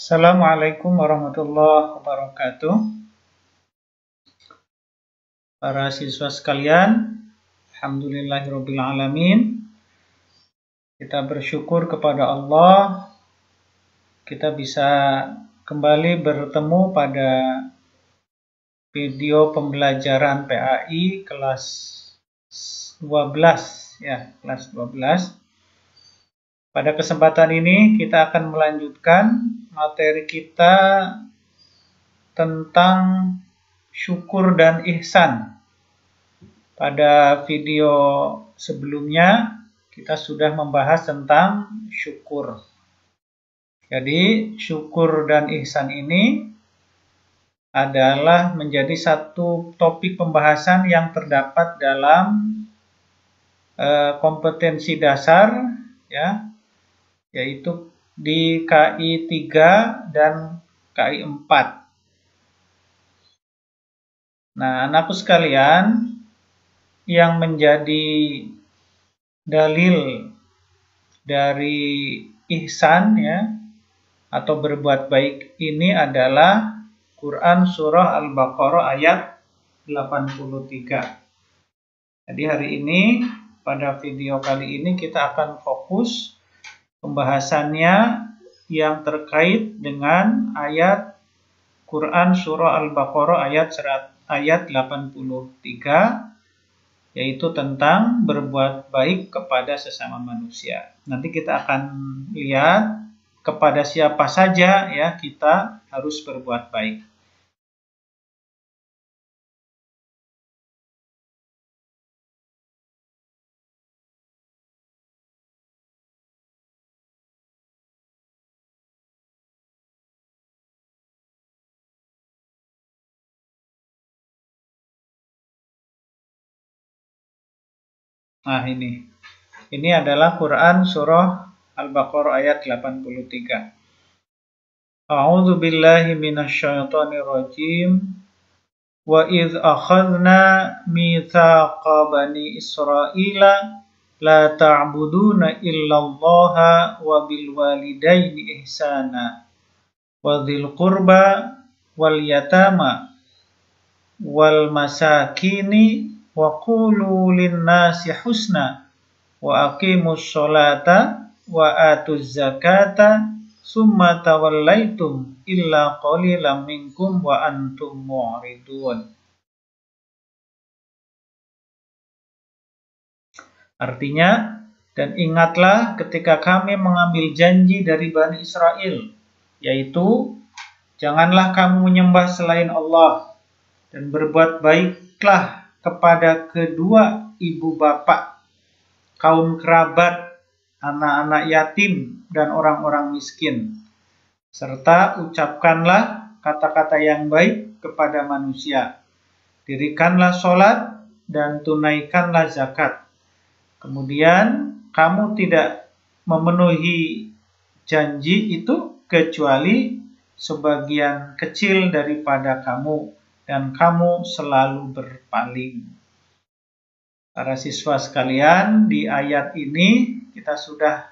Assalamualaikum warahmatullahi wabarakatuh. Para siswa sekalian, alhamdulillahirabbil alamin. Kita bersyukur kepada Allah kita bisa kembali bertemu pada video pembelajaran PAI kelas 12 ya, kelas 12. Pada kesempatan ini kita akan melanjutkan materi kita tentang syukur dan ihsan. Pada video sebelumnya kita sudah membahas tentang syukur. Jadi syukur dan ihsan ini adalah menjadi satu topik pembahasan yang terdapat dalam kompetensi dasar ya, yaitu di KI 3 dan KI 4. Nah, anakku sekalian, yang menjadi dalil dari ihsan ya, atau berbuat baik ini adalah Quran surah Al-Baqarah ayat 83. Jadi hari ini pada video kali ini kita akan fokus pembahasannya yang terkait dengan ayat Quran surah Al-Baqarah ayat 83, yaitu tentang berbuat baik kepada sesama manusia. Nanti kita akan lihat kepada siapa saja ya kita harus berbuat baik. Nah, ini adalah Quran surah Al-Baqarah ayat 83. A'udzu billahi minasyaitonir rajim. Wa idz akhadna mitsaqa bani Israila la ta'buduna illallaha wa bil walidaini ihsana wa dzil qurba wal yatama wal masakini wa qulu lin-nasi husna wa aqimus sholata wa atuz zakata summa tawallaitum illa qalilan minkum wa antum mu'ridun. Artinya, dan ingatlah ketika kami mengambil janji dari Bani Israel, yaitu janganlah kamu menyembah selain Allah dan berbuat baiklah kepada kedua ibu bapak, kaum kerabat, anak-anak yatim, dan orang-orang miskin. Serta ucapkanlah kata-kata yang baik kepada manusia. Dirikanlah sholat dan tunaikanlah zakat. Kemudian kamu tidak memenuhi janji itu kecuali sebagian kecil daripada kamu, dan kamu selalu berpaling. Para siswa sekalian, di ayat ini kita sudah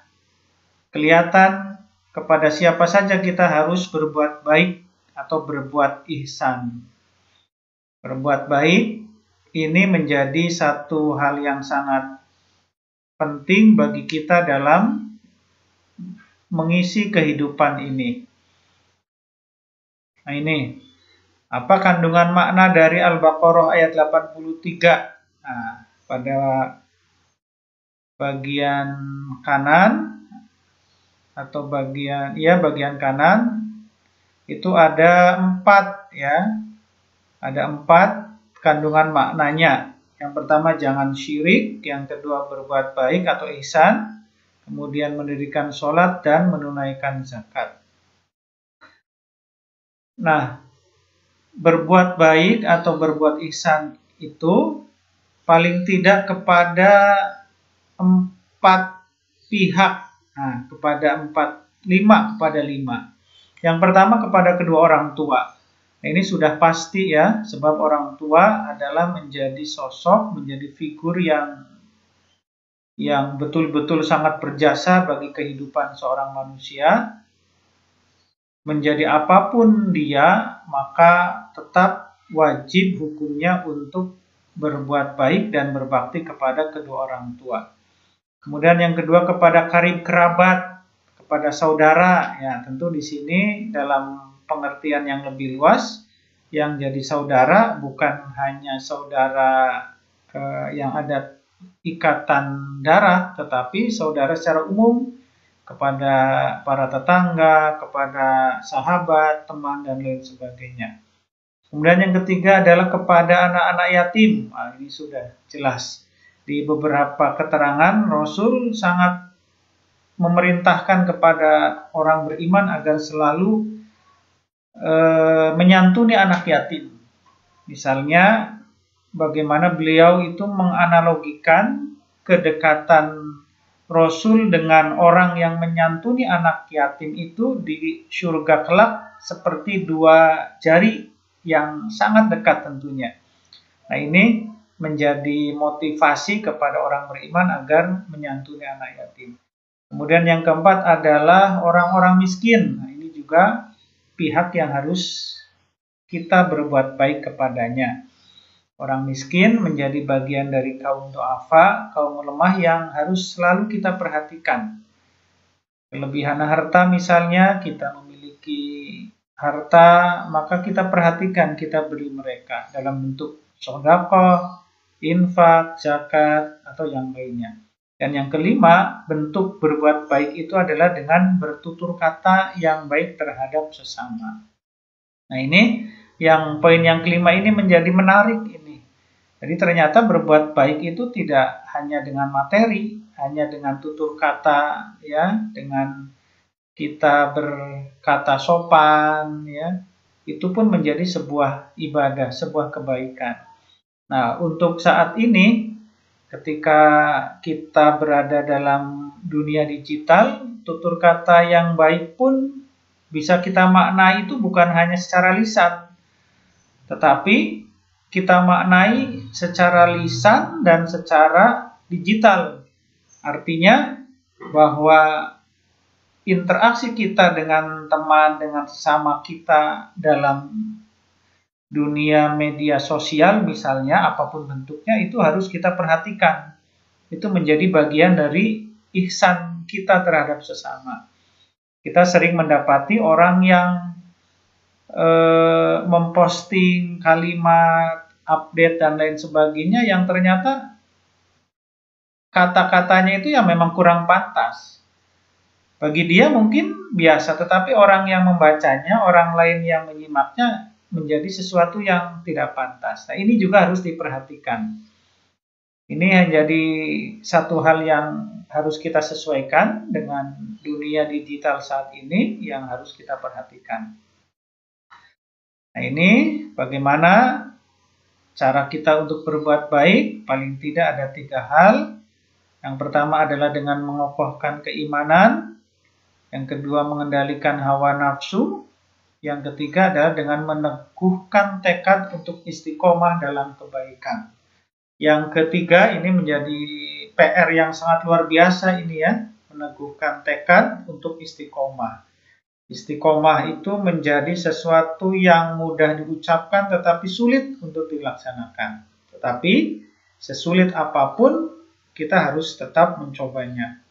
kelihatan kepada siapa saja kita harus berbuat baik atau berbuat ihsan. Berbuat baik ini menjadi satu hal yang sangat penting bagi kita dalam mengisi kehidupan ini. Nah, ini apa kandungan makna dari Al-Baqarah ayat 83? Nah, pada bagian kanan atau bagian kanan itu ada 4 ya. Ada 4 kandungan maknanya. Yang pertama jangan syirik, yang kedua berbuat baik atau ihsan, kemudian mendirikan sholat dan menunaikan zakat. Nah, berbuat baik atau berbuat ihsan itu paling tidak kepada 4 pihak. Nah, kepada 5. Yang pertama kepada kedua orang tua. Nah, ini sudah pasti ya, sebab orang tua adalah menjadi sosok, menjadi figur yang betul-betul sangat berjasa bagi kehidupan seorang manusia. menjadi apapun dia, maka tetap wajib hukumnya untuk berbuat baik dan berbakti kepada kedua orang tua. Kemudian yang kedua kepada karib kerabat, kepada saudara. Ya, tentu di sini dalam pengertian yang lebih luas, yang jadi saudara bukan hanya saudara yang ada ikatan darah, tetapi saudara secara umum kepada para tetangga, kepada sahabat, teman, dan lain sebagainya. Kemudian yang ketiga adalah kepada anak-anak yatim. Nah, ini sudah jelas. Di beberapa keterangan, Rasul sangat memerintahkan kepada orang beriman agar selalu menyantuni anak yatim. Misalnya, bagaimana beliau itu menganalogikan kedekatan Rasul dengan orang yang menyantuni anak yatim itu di surga kelak seperti dua jari yang sangat dekat tentunya. Nah, ini menjadi motivasi kepada orang beriman agar menyantuni anak yatim. Kemudian yang keempat adalah orang-orang miskin. Nah, ini juga pihak yang harus kita berbuat baik kepadanya. Orang miskin menjadi bagian dari kaum du'afa, kaum lemah yang harus selalu kita perhatikan. Kelebihan harta misalnya, kita memiliki harta, maka kita perhatikan, kita beri mereka dalam bentuk sedekah, infak, zakat, atau yang lainnya. Dan yang kelima, bentuk berbuat baik itu adalah dengan bertutur kata yang baik terhadap sesama. Nah, ini yang poin yang kelima ini menjadi menarik ini. Jadi ternyata berbuat baik itu tidak hanya dengan materi, hanya dengan tutur kata, ya, dengan kita berkata sopan, ya, itu pun menjadi sebuah ibadah, sebuah kebaikan. Nah, untuk saat ini, ketika kita berada dalam dunia digital, tutur kata yang baik pun bisa kita maknai itu bukan hanya secara lisan, tetapi kita maknai secara lisan dan secara digital. Artinya bahwa interaksi kita dengan teman, dengan sesama kita dalam dunia media sosial misalnya, apapun bentuknya, itu harus kita perhatikan. Itu menjadi bagian dari ihsan kita terhadap sesama. Kita sering mendapati orang yang memposting kalimat, update, dan lain sebagainya yang ternyata kata-katanya itu yang memang kurang pantas. Bagi dia mungkin biasa, tetapi orang yang membacanya, orang lain yang menyimaknya menjadi sesuatu yang tidak pantas. Nah, ini juga harus diperhatikan. Ini menjadi satu hal yang harus kita sesuaikan dengan dunia digital saat ini yang harus kita perhatikan. Nah, ini bagaimana cara kita untuk berbuat baik. Paling tidak ada 3 hal. Yang pertama adalah dengan mengokohkan keimanan. Yang kedua mengendalikan hawa nafsu. Yang ketiga adalah dengan meneguhkan tekad untuk istiqomah dalam kebaikan. Yang ketiga ini menjadi PR yang sangat luar biasa ini ya. Meneguhkan tekad untuk istiqomah. Istiqomah itu menjadi sesuatu yang mudah diucapkan tetapi sulit untuk dilaksanakan. Tetapi sesulit apapun kita harus tetap mencobanya.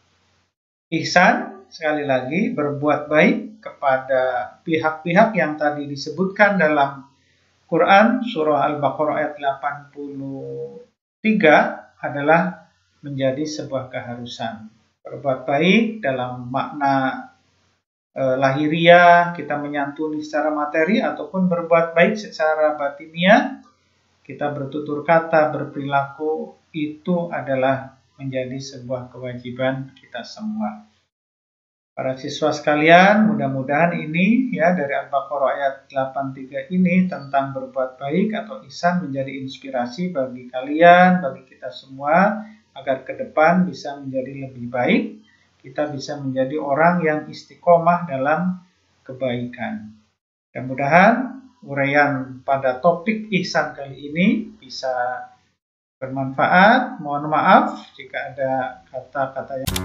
Ihsan, sekali lagi, berbuat baik kepada pihak-pihak yang tadi disebutkan dalam Quran surah Al-Baqarah ayat 83 adalah menjadi sebuah keharusan. Berbuat baik dalam makna lahiriah, kita menyantuni secara materi, ataupun berbuat baik secara batiniah, kita bertutur kata, berperilaku, itu adalah menjadi sebuah kewajiban kita semua. Para siswa sekalian, mudah-mudahan ini ya dari Al-Baqarah ayat 83 ini tentang berbuat baik atau ihsan menjadi inspirasi bagi kalian, bagi kita semua, agar ke depan bisa menjadi lebih baik. Kita bisa menjadi orang yang istiqomah dalam kebaikan. Mudah-mudahan uraian pada topik ihsan kali ini bisa bermanfaat. Mohon maaf jika ada kata-kata yang